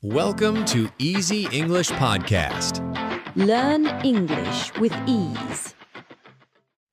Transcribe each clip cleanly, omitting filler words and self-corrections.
Welcome to Easy English Podcast. Learn English with ease.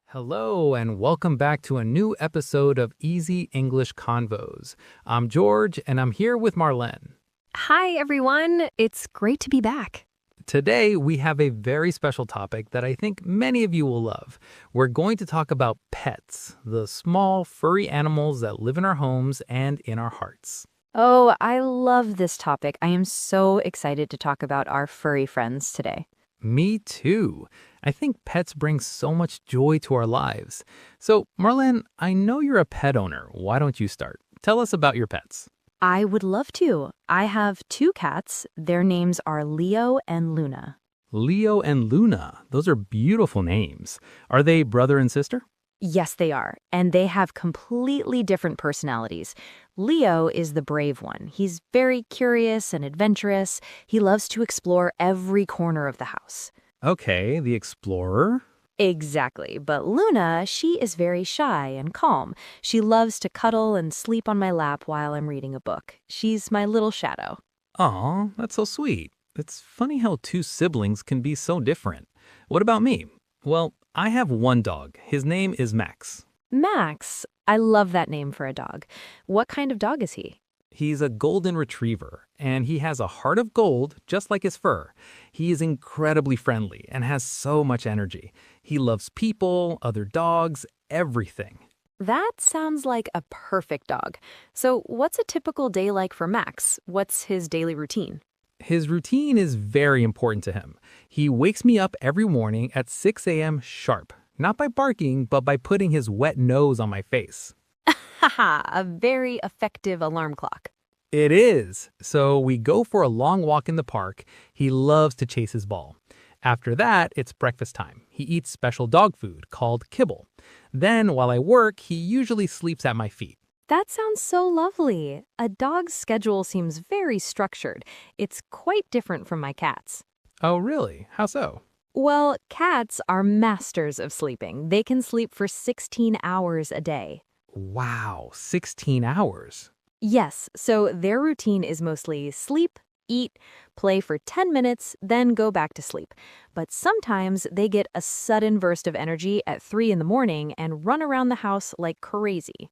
Hello, and welcome back to a new episode of Easy English Convos. I'm George, and I'm here with Marlen. Hi, everyone. It's great to be back. Today, we have a very special topic that I think many of you will love. We're going to talk about pets, the small, furry animals that live in our homes and in our hearts. Oh, I love this topic. I am so excited to talk about our furry friends today. Me too. I think pets bring so much joy to our lives. So, Marlen, I know you're a pet owner. Why don't you start? Tell us about your pets. I would love to. I have two cats. Their names are Leo and Luna. Leo and Luna. Those are beautiful names. Are they brother and sister? Yes, they are. And they have completely different personalities. Leo is the brave one. He's very curious and adventurous. He loves to explore every corner of the house. Okay, the explorer. Exactly. But Luna, she is very shy and calm. She loves to cuddle and sleep on my lap while I'm reading a book. She's my little shadow. Aw, that's so sweet. It's funny how two siblings can be so different. What about me? Well, I have one dog. His name is Max. Max. I love that name for a dog. What kind of dog is he? He's a golden retriever, and he has a heart of gold, just like his fur. He is incredibly friendly and has so much energy. He loves people, other dogs, everything. That sounds like a perfect dog. So what's a typical day like for Max? What's his daily routine? His routine is very important to him. He wakes me up every morning at 6 a.m. sharp, not by barking, but by putting his wet nose on my face. Haha, a very effective alarm clock. It is. So we go for a long walk in the park. He loves to chase his ball. After that, it's breakfast time. He eats special dog food called kibble. Then, while I work, he usually sleeps at my feet. That sounds so lovely. A dog's schedule seems very structured. It's quite different from my cat's. Oh, really? How so? Well, cats are masters of sleeping. They can sleep for 16 hours a day. Wow, 16 hours. Yes, so their routine is mostly sleep, eat, play for 10 minutes, then go back to sleep. But sometimes they get a sudden burst of energy at 3 in the morning and run around the house like crazy.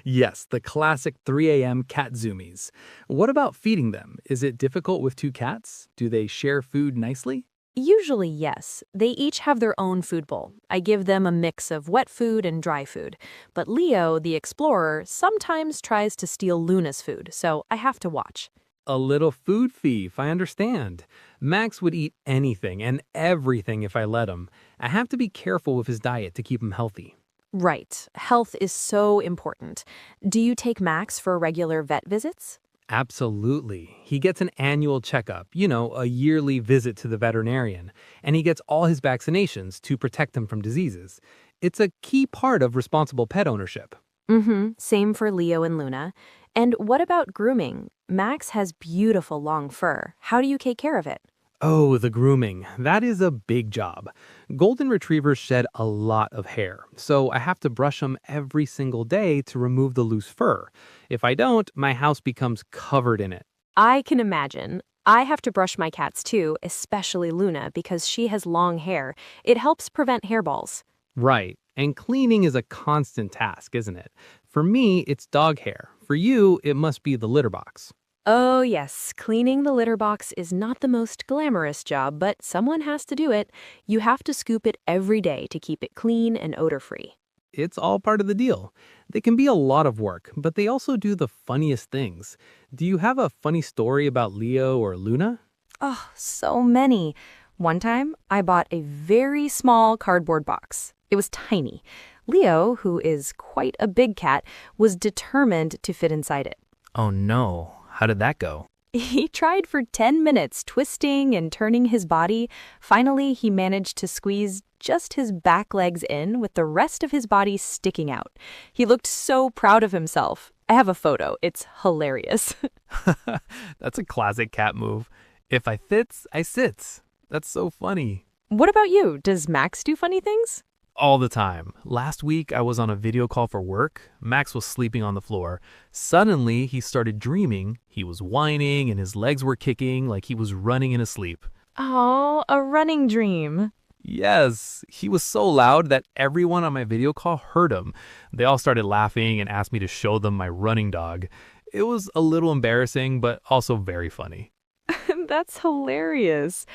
Yes, the classic 3 a.m. cat zoomies. What about feeding them? Is it difficult with two cats? Do they share food nicely? Usually, yes. They each have their own food bowl. I give them a mix of wet food and dry food. But Leo, the explorer, sometimes tries to steal Luna's food, so I have to watch. A little food thief, I understand. Max would eat anything and everything if I let him. I have to be careful with his diet to keep him healthy. Right. Health is so important. Do you take Max for regular vet visits? Absolutely. He gets an annual checkup, a yearly visit to the veterinarian, and he gets all his vaccinations to protect him from diseases. It's a key part of responsible pet ownership. Same for Leo and Luna. And what about grooming? Max has beautiful long fur. How do you take care of it? Oh, the grooming. That is a big job. Golden retrievers shed a lot of hair, so I have to brush them every single day to remove the loose fur. If I don't, my house becomes covered in it. I can imagine. I have to brush my cats too, especially Luna, because she has long hair. It helps prevent hairballs. Right. And cleaning is a constant task, isn't it? For me, it's dog hair. For you, it must be the litter box. Oh, yes. Cleaning the litter box is not the most glamorous job, but someone has to do it. You have to scoop it every day to keep it clean and odor-free. It's all part of the deal. They can be a lot of work, but they also do the funniest things. Do you have a funny story about Leo or Luna? Oh, so many. One time, I bought a very small cardboard box. It was tiny. Leo, who is quite a big cat, was determined to fit inside it. Oh no. How did that go? He tried for 10 minutes, twisting and turning his body. Finally, he managed to squeeze just his back legs in with the rest of his body sticking out. He looked so proud of himself. I have a photo. It's hilarious. That's a classic cat move. If I fits, I sits. That's so funny. What about you? Does Max do funny things? All the time. Last week, I was on a video call for work. Max was sleeping on the floor. Suddenly, he started dreaming. He was whining and his legs were kicking like he was running in his sleep. Oh, a running dream. Yes, he was so loud that everyone on my video call heard him. They all started laughing and asked me to show them my running dog. It was a little embarrassing, but also very funny. That's hilarious.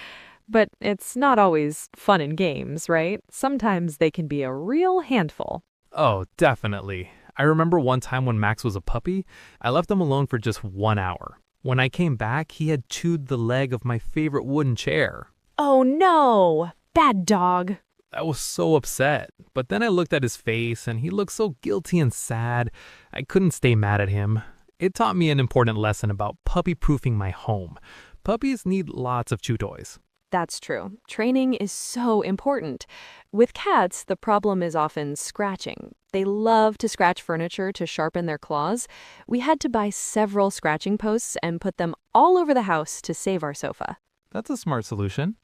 But it's not always fun and games, right? Sometimes they can be a real handful. Oh, definitely. I remember one time when Max was a puppy, I left him alone for just 1 hour. When I came back, he had chewed the leg of my favorite wooden chair. Oh no! Bad dog. I was so upset, but then I looked at his face and he looked so guilty and sad. I couldn't stay mad at him. It taught me an important lesson about puppy-proofing my home. Puppies need lots of chew toys. That's true. Training is so important. With cats, the problem is often scratching. They love to scratch furniture to sharpen their claws. We had to buy several scratching posts and put them all over the house to save our sofa. That's a smart solution.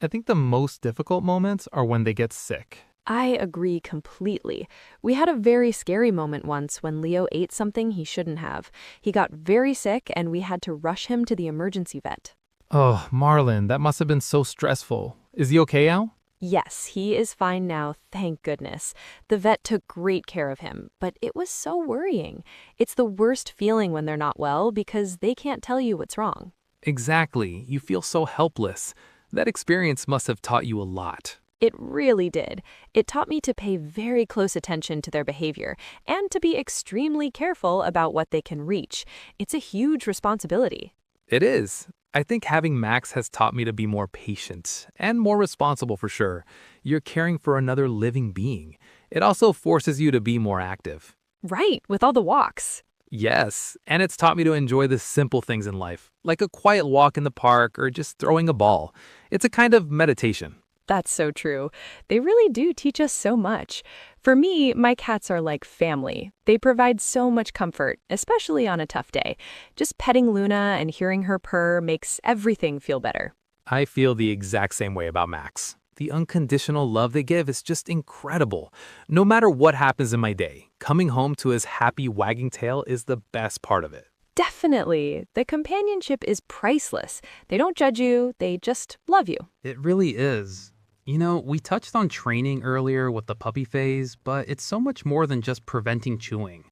I think the most difficult moments are when they get sick. I agree completely. We had a very scary moment once when Leo ate something he shouldn't have. He got very sick and we had to rush him to the emergency vet. Oh, Marlen, that must have been so stressful. Is he okay now? Yes, he is fine now, thank goodness. The vet took great care of him, but it was so worrying. It's the worst feeling when they're not well because they can't tell you what's wrong. Exactly. You feel so helpless. That experience must have taught you a lot. It really did. It taught me to pay very close attention to their behavior and to be extremely careful about what they can reach. It's a huge responsibility. It is. I think having Max has taught me to be more patient and more responsible for sure. You're caring for another living being. It also forces you to be more active. Right, with all the walks. Yes, and it's taught me to enjoy the simple things in life, like a quiet walk in the park or just throwing a ball. It's a kind of meditation. That's so true. They really do teach us so much. For me, my cats are like family. They provide so much comfort, especially on a tough day. Just petting Luna and hearing her purr makes everything feel better. I feel the exact same way about Max. The unconditional love they give is just incredible. No matter what happens in my day, coming home to his happy wagging tail is the best part of it. Definitely. The companionship is priceless. They don't judge you, they just love you. It really is. You know, we touched on training earlier with the puppy phase, but it's so much more than just preventing chewing.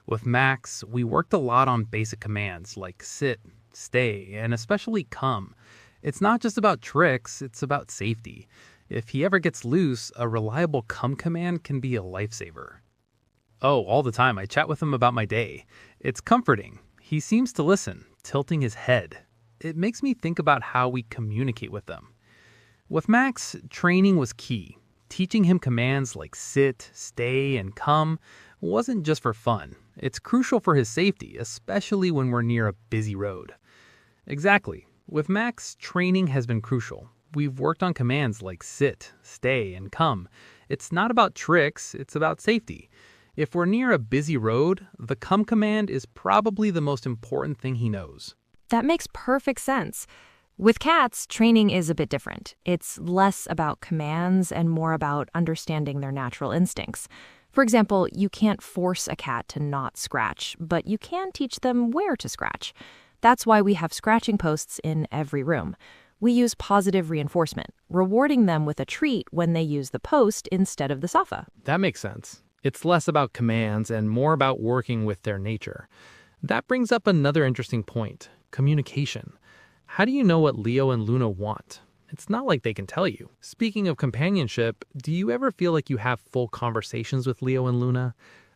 With Max, we worked a lot on basic commands like sit, stay, and especially come. It's not just about tricks, it's about safety. If he ever gets loose, a reliable come command can be a lifesaver. Oh, all the time I chat with him about my day. It's comforting. He seems to listen, tilting his head. It makes me think about how we communicate with them. With Max, training was key. Teaching him commands like sit, stay, and come wasn't just for fun. It's crucial for his safety, especially when we're near a busy road. Exactly. With Max, training has been crucial. We've worked on commands like sit, stay, and come. It's not about tricks, it's about safety. If we're near a busy road, the come command is probably the most important thing he knows. That makes perfect sense. With cats, training is a bit different. It's less about commands and more about understanding their natural instincts. For example, you can't force a cat to not scratch, but you can teach them where to scratch. That's why we have scratching posts in every room. We use positive reinforcement, rewarding them with a treat when they use the post instead of the sofa. That makes sense. It's less about commands and more about working with their nature. That brings up another interesting point, communication. How do you know what Leo and Luna want? It's not like they can tell you. Speaking of companionship, do you ever feel like you have full conversations with Leo and Luna?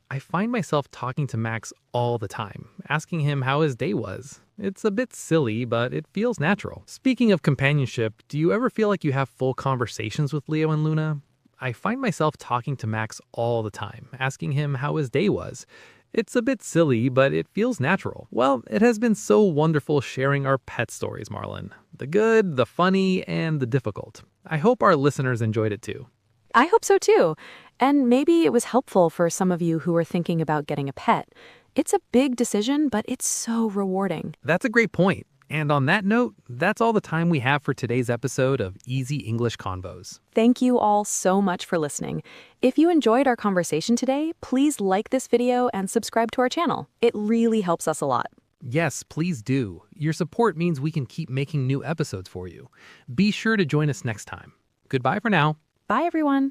I find myself talking to Max all the time, asking him how his day was. It's a bit silly, but it feels natural. Speaking of companionship, do you ever feel like you have full conversations with Leo and Luna? I find myself talking to Max all the time, asking him how his day was. It's a bit silly, but it feels natural. Well, it has been so wonderful sharing our pet stories, Marlen. The good, the funny, and the difficult. I hope our listeners enjoyed it too. I hope so too. And maybe it was helpful for some of you who are thinking about getting a pet. It's a big decision, but it's so rewarding. That's a great point. And on that note, that's all the time we have for today's episode of Easy English Convos. Thank you all so much for listening. If you enjoyed our conversation today, please like this video and subscribe to our channel. It really helps us a lot. Yes, please do. Your support means we can keep making new episodes for you. Be sure to join us next time. Goodbye for now. Bye, everyone.